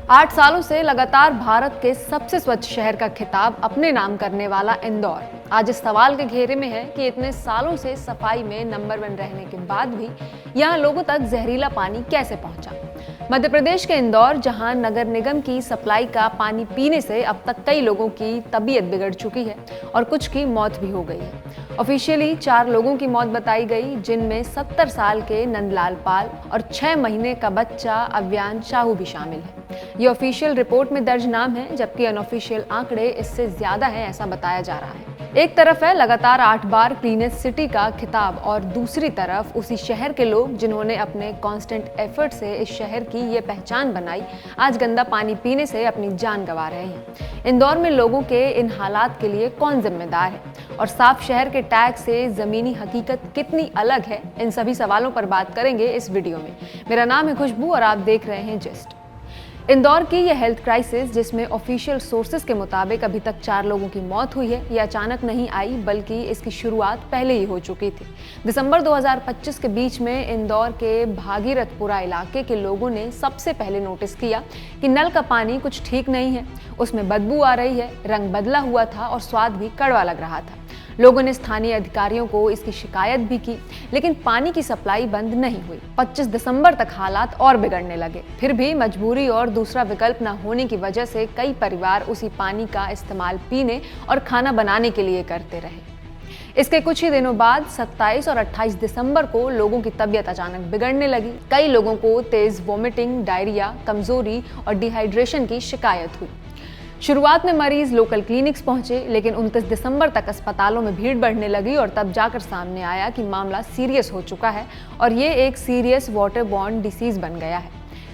8 सालों से लगातार भारत के सबसे स्वच्छ शहर का खिताब अपने नाम करने वाला इंदौर आज इस सवाल के घेरे में है कि इतने सालों से सफाई में नंबर 1 रहने के बाद भी यहाँ लोगों तक जहरीला पानी कैसे पहुंचा। मध्य प्रदेश के इंदौर, जहां नगर निगम की सप्लाई का पानी पीने से अब तक कई लोगों की तबीयत बिगड़ चुकी है और कुछ की मौत भी हो गई है। ऑफिशियली 4 लोगों की मौत बताई गई, जिनमें 70 साल के नंदलाल पाल और 6 महीने का बच्चा अव्यान साहू भी शामिल है। ये ऑफिशियल रिपोर्ट में दर्ज नाम है, जबकि अनऑफिशियल आंकड़े इससे ज्यादा हैं, ऐसा बताया जा रहा है। एक तरफ है लगातार 8 बार क्लीनेस्ट सिटी का खिताब और दूसरी तरफ उसी शहर के लोग जिन्होंने अपने कांस्टेंट एफर्ट से इस शहर की ये पहचान बनाई, आज गंदा पानी पीने से अपनी जान गंवा रहे हैं। इंदौर में लोगों के इन हालात के लिए कौन जिम्मेदार है और साफ शहर के टैग से जमीनी हकीकत कितनी अलग है, इन सभी सवालों पर बात करेंगे इस वीडियो में। मेरा नाम है खुशबू और आप देख रहे हैं जिस्ट। इंदौर की यह हेल्थ क्राइसिस, जिसमें ऑफिशियल सोर्सेज के मुताबिक अभी तक 4 लोगों की मौत हुई है, यह अचानक नहीं आई, बल्कि इसकी शुरुआत पहले ही हो चुकी थी। दिसंबर 2025 के बीच में इंदौर के भागीरथपुरा इलाके के लोगों ने सबसे पहले नोटिस किया कि नल का पानी कुछ ठीक नहीं है, उसमें बदबू आ रही है, रंग बदला हुआ था और स्वाद भी कड़वा लग रहा था। लोगों ने स्थानीय अधिकारियों को इसकी शिकायत भी की, लेकिन पानी की सप्लाई बंद नहीं हुई। 25 दिसंबर तक हालात और बिगड़ने लगे। फिर भी मजबूरी और दूसरा विकल्प न होने की वजह से कई परिवार उसी पानी का इस्तेमाल पीने और खाना बनाने के लिए करते रहे। इसके कुछ ही दिनों बाद 27 और 28 दिसंबर को लोगों की तबीयत अचानक बिगड़ने लगी। कई लोगों को तेज वोमिटिंग, डायरिया, कमजोरी और डिहाइड्रेशन की शिकायत हुई। शुरुआत में मरीज लोकल क्लिनिक्स पहुंचे, लेकिन 29 दिसंबर तक अस्पतालों में भीड़ बढ़ने लगी और तब जाकर सामने आया कि मामला सीरियस हो चुका है और ये एक सीरियस वाटर बॉर्न डिसीज बन गया है।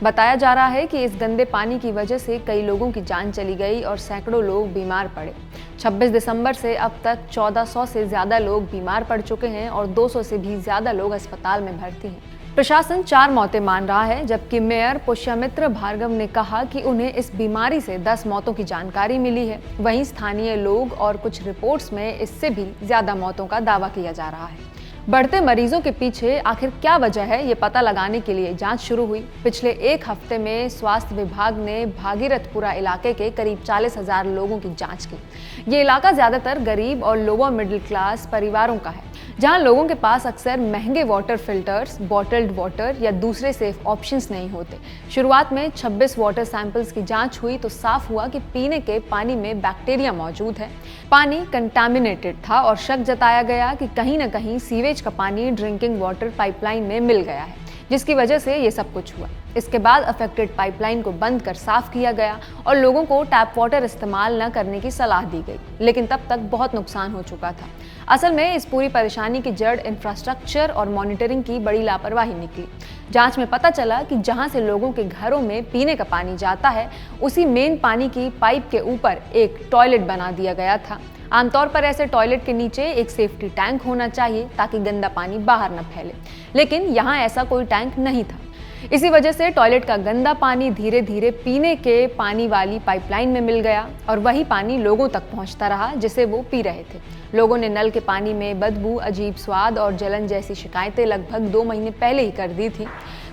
बताया जा रहा है कि इस गंदे पानी की वजह से कई लोगों की जान चली गई और सैकड़ों लोग बीमार पड़े। 26 दिसंबर से अब तक 1400 से ज्यादा लोग बीमार पड़ चुके हैं और 200 से भी ज्यादा लोग अस्पताल में भर्ती हैं। प्रशासन 4 मौतें मान रहा है, जबकि मेयर पुष्यमित्र भार्गव ने कहा कि उन्हें इस बीमारी से 10 मौतों की जानकारी मिली है। वहीं स्थानीय लोग और कुछ रिपोर्ट्स में इससे भी ज्यादा मौतों का दावा किया जा रहा है। बढ़ते मरीजों के पीछे आखिर क्या वजह है, ये पता लगाने के लिए जांच शुरू हुई। पिछले 1 हफ्ते में स्वास्थ्य विभाग ने भागीरथपुरा इलाके के करीब 40,000 लोगों की जांच की। ये इलाका ज्यादातर गरीब और लोअर मिडिल क्लास परिवारों का है, जहां लोगों के पास अक्सर महंगे वाटर फिल्टर्स, बॉटल्ड वाटर या दूसरे सेफ ऑप्शंस नहीं होते। शुरुआत में 26 वाटर सैंपल्स की जांच हुई तो साफ हुआ कि पीने के पानी में बैक्टीरिया मौजूद है। पानी कंटामिनेटेड था और शक जताया गया कि कहीं न कहीं सीवेज का पानी ड्रिंकिंग वाटर पाइपलाइन में मिल गया है, जिसकी वजह से ये सब कुछ हुआ। इसके बाद अफेक्टेड पाइपलाइन को बंद कर साफ किया गया और लोगों को टैप वाटर इस्तेमाल न करने की सलाह दी गई, लेकिन तब तक बहुत नुकसान हो चुका था। असल में इस पूरी परेशानी की जड़ इंफ्रास्ट्रक्चर और मॉनिटरिंग की बड़ी लापरवाही निकली। जांच में पता चला कि जहां से लोगों के घरों में पीने का पानी जाता है, उसी मेन पानी की पाइप के ऊपर एक टॉयलेट बना दिया गया था। आमतौर पर ऐसे टॉयलेट के नीचे एक सेफ्टी टैंक होना चाहिए ताकि गंदा पानी बाहर न फैले, लेकिन यहाँ ऐसा कोई टैंक नहीं था। इसी वजह से टॉयलेट का गंदा पानी धीरे धीरे पीने के पानी वाली पाइपलाइन में मिल गया और वही पानी लोगों तक पहुंचता रहा जिसे वो पी रहे थे। लोगों ने नल के पानी में बदबू, अजीब स्वाद और जलन जैसी शिकायतें लगभग 2 महीने पहले ही कर दी थी।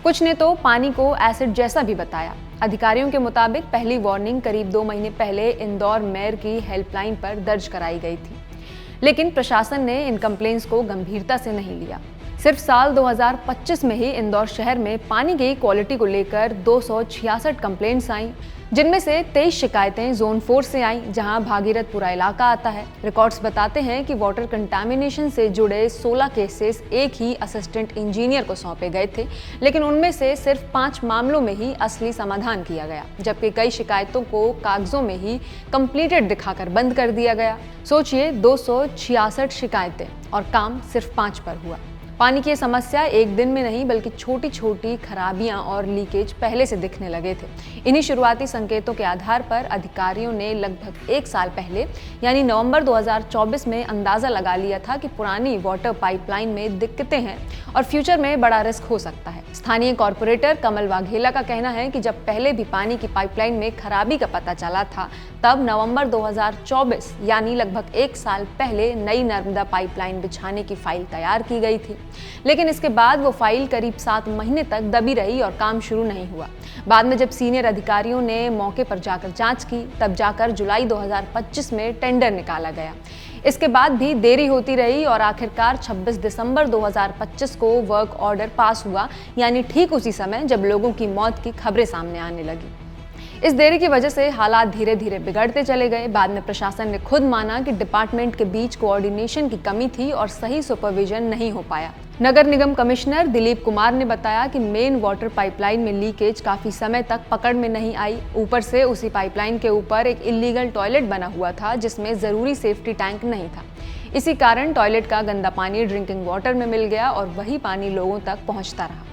कुछ ने तो पानी को एसिड जैसा भी बताया। अधिकारियों के मुताबिक पहली वार्निंग करीब 2 महीने पहले इंदौर मेयर की हेल्पलाइन पर दर्ज कराई गई थी, लेकिन प्रशासन ने इन कंप्लेंट्स को गंभीरता से नहीं लिया। सिर्फ साल 2025 में ही इंदौर शहर में पानी की क्वालिटी को लेकर 266 कंप्लेंट्स आईं, जिनमें से 23 शिकायतें जोन 4 से आईं, जहां भागीरथपुरा इलाका आता है। रिकॉर्ड्स बताते हैं कि वाटर कंटामिनेशन से जुड़े 16 केसेस एक ही असिस्टेंट इंजीनियर को सौंपे गए थे, लेकिन उनमें से सिर्फ 5 मामलों में ही असली समाधान किया गया, जबकि कई शिकायतों को कागजों में ही कंप्लीटेड दिखाकर बंद कर दिया गया। सोचिए, 266 शिकायतें और काम सिर्फ 5 पर हुआ। पानी की समस्या एक दिन में नहीं, बल्कि छोटी छोटी खराबियां और लीकेज पहले से दिखने लगे थे। इन्हीं शुरुआती संकेतों के आधार पर अधिकारियों ने लगभग 1 साल पहले यानी नवंबर 2024 में अंदाजा लगा लिया था कि पुरानी वाटर पाइपलाइन में दिक्कतें हैं और फ्यूचर में बड़ा रिस्क हो सकता है। स्थानीय कॉर्पोरेटर कमल वाघेला का कहना है कि जब पहले भी पानी की पाइपलाइन में खराबी का पता चला था, तब नवंबर 2024 यानी लगभग 1 साल पहले नई नर्मदा पाइपलाइन बिछाने की फाइल तैयार की गई थी। लेकिन इसके बाद वो फाइल करीब 7 महीने तक दबी रही और काम शुरू नहीं हुआ। बाद में जब सीनियर अधिकारियों ने मौके पर जाकर जांच की, तब जाकर जुलाई 2025 में टेंडर निकाला गया। इसके बाद भी देरी होती रही और आखिरकार 26 दिसंबर 2025 को वर्क ऑर्डर पास हुआ, यानी ठीक उसी समय जब लोगों की मौत की खबरें सामने आने लगी। इस देरी की वजह से हालात धीरे धीरे बिगड़ते चले गए। बाद में प्रशासन ने खुद माना कि डिपार्टमेंट के बीच कोऑर्डिनेशन की कमी थी और सही सुपरविजन नहीं हो पाया। नगर निगम कमिश्नर दिलीप कुमार ने बताया कि मेन वाटर पाइपलाइन में लीकेज काफी समय तक पकड़ में नहीं आई। ऊपर से उसी पाइपलाइन के ऊपर एक इलीगल टॉयलेट बना हुआ था जिसमें जरूरी सेफ्टी टैंक नहीं था। इसी कारण टॉयलेट का गंदा पानी ड्रिंकिंग वाटर में मिल गया और वही पानी लोगों तक पहुंचता रहा।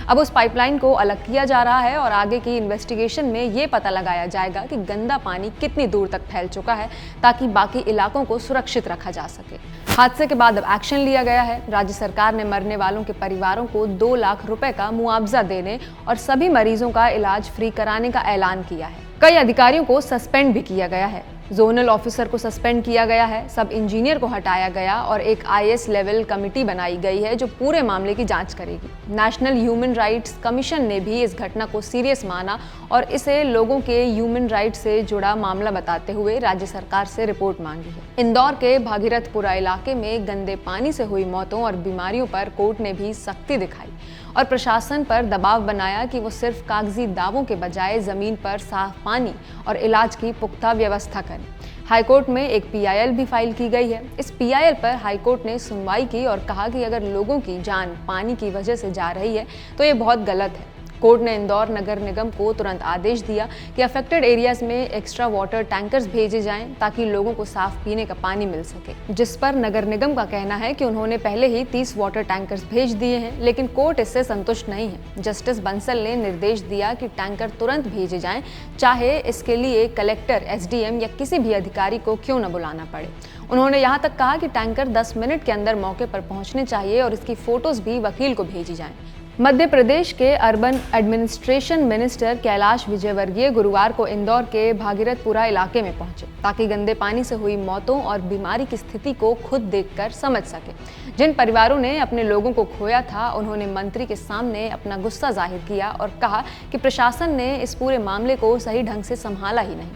अब उस पाइपलाइन को अलग किया जा रहा है और आगे की इन्वेस्टिगेशन में ये पता लगाया जाएगा कि गंदा पानी कितनी दूर तक फैल चुका है, ताकि बाकी इलाकों को सुरक्षित रखा जा सके। हादसे के बाद अब एक्शन लिया गया है। राज्य सरकार ने मरने वालों के परिवारों को 2 लाख रुपए का मुआवजा देने और सभी मरीजों का इलाज फ्री कराने का ऐलान किया है। कई अधिकारियों को सस्पेंड भी किया गया है। जोनल ऑफिसर को सस्पेंड किया गया है, सब इंजीनियर को हटाया गया और एक IAS लेवल कमेटी बनाई गई है जो पूरे मामले की जांच करेगी। नेशनल ह्यूमन राइट्स कमीशन ने भी इस घटना को सीरियस माना और इसे लोगों के ह्यूमन राइट्स से जुड़ा मामला बताते हुए राज्य सरकार से रिपोर्ट मांगी है। इंदौर के भागीरथपुरा इलाके में गंदे पानी से हुई मौतों और बीमारियों पर कोर्ट ने भी सख्ती दिखाई और प्रशासन पर दबाव बनाया कि वो सिर्फ कागजी दावों के बजाय जमीन पर साफ पानी और इलाज की पुख्ता व्यवस्था करें। हाईकोर्ट में एक PIL भी फाइल की गई है। इस PIL पर हाईकोर्ट ने सुनवाई की और कहा कि अगर लोगों की जान पानी की वजह से जा रही है तो ये बहुत गलत है। कोर्ट ने इंदौर नगर निगम को तुरंत आदेश दिया कि अफेक्टेड एरियाज में एक्स्ट्रा वाटर टैंकर्स भेजे जाएं ताकि लोगों को साफ पीने का पानी मिल सके, जिस पर नगर निगम का कहना है कि उन्होंने पहले ही 30 वाटर टैंकर्स भेज दिए हैं, लेकिन कोर्ट इससे संतुष्ट नहीं है। जस्टिस बंसल ने निर्देश दिया कि टैंकर तुरंत भेजे जाएं, चाहे इसके लिए कलेक्टर, SDM या किसी भी अधिकारी को क्यों न बुलाना पड़े। उन्होंने यहाँ तक कहा कि टैंकर 10 मिनट के अंदर मौके पर पहुँचने चाहिए और इसकी फोटोज भी वकील को भेजी जाएं। मध्य प्रदेश के urban administration minister Kailash Vijayvargiya गुरुवार को इंदौर के भागीरथपुरा इलाके में पहुंचे ताकि गंदे पानी से हुई मौतों और बीमारी की स्थिति को खुद देखकर समझ सके। जिन परिवारों ने अपने लोगों को खोया था, उन्होंने मंत्री के सामने अपना गुस्सा जाहिर किया और कहा कि प्रशासन ने इस पूरे मामले को सही ढंग से संभाला ही नहीं।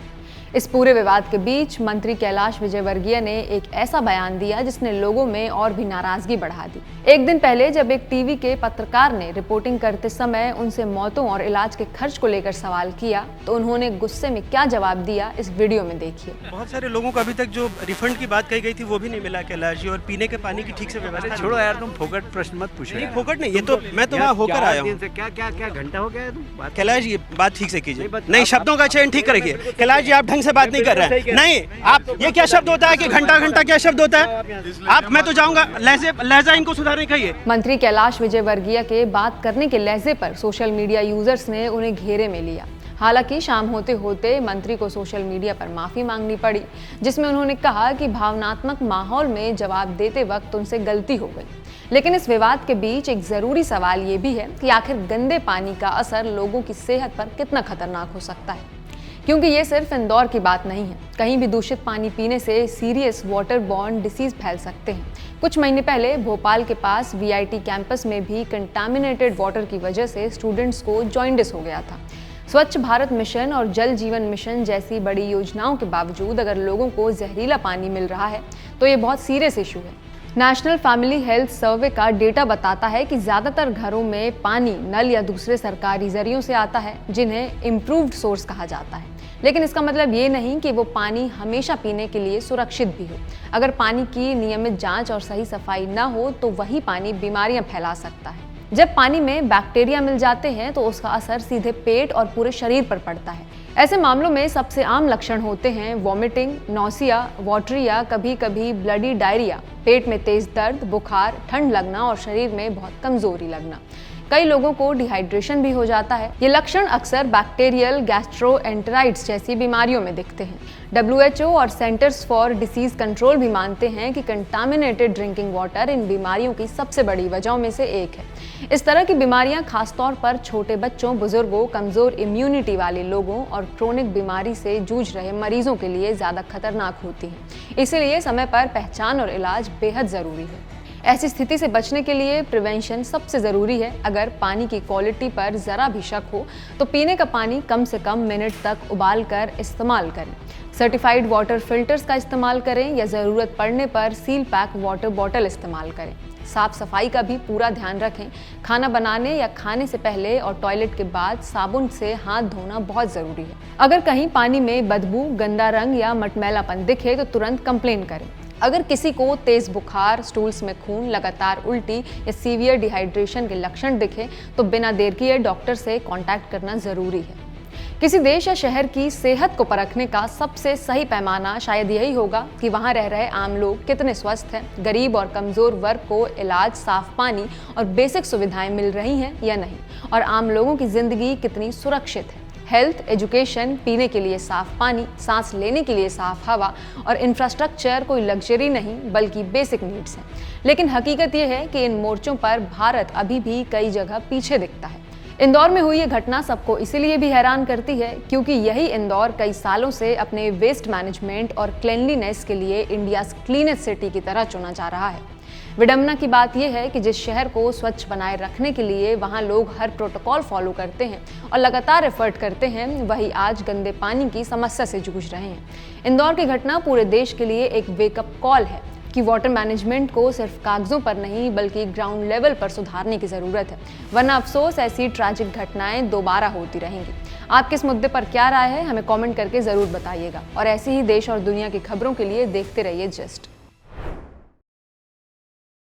इस पूरे विवाद के बीच मंत्री कैलाश विजयवर्गीय ने एक ऐसा बयान दिया जिसने लोगों में और भी नाराजगी बढ़ा दी। एक दिन पहले जब एक टीवी के पत्रकार ने रिपोर्टिंग करते समय उनसे मौतों और इलाज के खर्च को लेकर सवाल किया तो उन्होंने गुस्से में क्या जवाब दिया, इस वीडियो में देखिए। बहुत सारे लोगों को अभी तक जो रिफंड की बात कही गई थी वो भी नहीं मिला कैलाश जी, और पीने के पानी की ठीक से व्यवस्था। छोड़ो यार, तुम फोकट प्रश्न मत पूछो। नहीं फोकट नहीं, ये तो मैं तो वहाँ होकर आया हूँ। क्या घंटा हो गया है तुम? कैलाश जी बात ठीक से कीजिए, नहीं शब्दों का चयन ठीक करिए। कैलाश जी आप ढंग से बात नहीं कर रहे हैं। नहीं आप, ये क्या शब्द होता है कि घंटा घंटा क्या शब्द होता है? आप, मैं तो जाऊंगा, लहजा इनको सुधारने कहिए। मंत्री कैलाश विजयवर्गीय के बात करने के लहजे पर सोशल मीडिया यूजर्स ने उन्हें घेरे में लिया। हालांकि शाम होते होते मंत्री को सोशल मीडिया पर माफी मांगनी पड़ी, जिसमें उन्होंने कहा कि भावनात्मक माहौल में जवाब देते वक्त उनसे गलती हो गई। लेकिन इस विवाद के बीच एक जरूरी सवाल ये भी है कि आखिर गंदे पानी का असर लोगों की सेहत पर कितना खतरनाक हो सकता है, क्योंकि ये सिर्फ इंदौर की बात नहीं है। कहीं भी दूषित पानी पीने से सीरियस वाटर बॉर्न डिसीज फैल सकते हैं। कुछ महीने पहले भोपाल के पास VIT कैंपस में भी कंटामिनेटेड वाटर की वजह से स्टूडेंट्स को जॉन्डिस हो गया था। स्वच्छ भारत मिशन और जल जीवन मिशन जैसी बड़ी योजनाओं के बावजूद अगर लोगों को जहरीला पानी मिल रहा है तो ये बहुत सीरियस इशू है। नेशनल फैमिली हेल्थ सर्वे का डेटा बताता है कि ज़्यादातर घरों में पानी नल या दूसरे सरकारी जरियों से आता है, जिन्हें इम्प्रूव्ड सोर्स कहा जाता है। लेकिन इसका मतलब ये नहीं कि वो पानी हमेशा पीने के लिए सुरक्षित भी हो। अगर पानी की नियमित जांच और सही सफाई न हो तो वही पानी बीमारियां फैला सकता है। जब पानी में बैक्टीरिया मिल जाते हैं तो उसका असर सीधे पेट और पूरे शरीर पर पड़ता है। ऐसे मामलों में सबसे आम लक्षण होते हैं वॉमिटिंग, नौसिया, वाटरी या कभी कभी ब्लडी डायरिया, पेट में तेज दर्द, बुखार, ठंड लगना और शरीर में बहुत कमजोरी लगना। कई लोगों को डिहाइड्रेशन भी हो जाता है। ये लक्षण अक्सर बैक्टीरियल गैस्ट्रोएंटेराइटिस जैसी बीमारियों में दिखते हैं। WHO और सेंटर्स फॉर डिसीज कंट्रोल भी मानते हैं कि कंटामिनेटेड ड्रिंकिंग वाटर इन बीमारियों की सबसे बड़ी वजहों में से एक है। इस तरह की बीमारियां खासतौर पर छोटे बच्चों, बुजुर्गों, कमजोर इम्यूनिटी वाले लोगों और क्रोनिक बीमारी से जूझ रहे मरीजों के लिए ज़्यादा खतरनाक होती हैं। इसीलिए समय पर पहचान और इलाज बेहद ज़रूरी है। ऐसी स्थिति से बचने के लिए प्रिवेंशन सबसे ज़रूरी है। अगर पानी की क्वालिटी पर ज़रा भी शक हो तो पीने का पानी कम से कम मिनट तक उबाल कर इस्तेमाल करें। सर्टिफाइड वाटर फिल्टर्स का इस्तेमाल करें या ज़रूरत पड़ने पर सील पैक वाटर बॉटल इस्तेमाल करें। साफ सफाई का भी पूरा ध्यान रखें। खाना बनाने या खाने से पहले और टॉयलेट के बाद साबुन से हाथ धोना बहुत ज़रूरी है। अगर कहीं पानी में बदबू, गंदा रंग या मटमैलापन दिखे तो तुरंत कंप्लेन करें। अगर किसी को तेज़ बुखार, स्टूल्स में खून, लगातार उल्टी या सीवियर डिहाइड्रेशन के लक्षण दिखे तो बिना देर किए डॉक्टर से कांटेक्ट करना ज़रूरी है। किसी देश या शहर की सेहत को परखने का सबसे सही पैमाना शायद यही होगा कि वहाँ रह रहे आम लोग कितने स्वस्थ हैं, गरीब और कमज़ोर वर्ग को इलाज, साफ पानी और बेसिक सुविधाएं मिल रही हैं या नहीं, और आम लोगों की ज़िंदगी कितनी सुरक्षित है। हेल्थ, एजुकेशन, पीने के लिए साफ पानी, सांस लेने के लिए साफ हवा और इंफ्रास्ट्रक्चर कोई लग्जरी नहीं बल्कि बेसिक नीड्स हैं। लेकिन हकीकत यह है कि इन मोर्चों पर भारत अभी भी कई जगह पीछे दिखता है। इंदौर में हुई ये घटना सबको इसीलिए भी हैरान करती है क्योंकि यही इंदौर कई सालों से अपने वेस्ट मैनेजमेंट और क्लीनलीनेस के लिए इंडियाज़ क्लीनेस्ट सिटी की तरह चुना जा रहा है। विडंबना की बात यह है कि जिस शहर को स्वच्छ बनाए रखने के लिए वहाँ लोग हर प्रोटोकॉल फॉलो करते हैं और लगातार एफर्ट करते हैं, वही आज गंदे पानी की समस्या से जूझ रहे हैं। इंदौर की घटना पूरे देश के लिए एक वेकअप कॉल है कि वाटर मैनेजमेंट को सिर्फ कागजों पर नहीं बल्कि ग्राउंड लेवल पर सुधारने की ज़रूरत है, वरना अफसोस ऐसी ट्रैजिक घटनाएं दोबारा होती रहेंगी। आपके इस मुद्दे पर क्या राय है, हमें कमेंट करके ज़रूर बताइएगा और ऐसी ही देश और दुनिया की खबरों के लिए देखते रहिए जस्ट।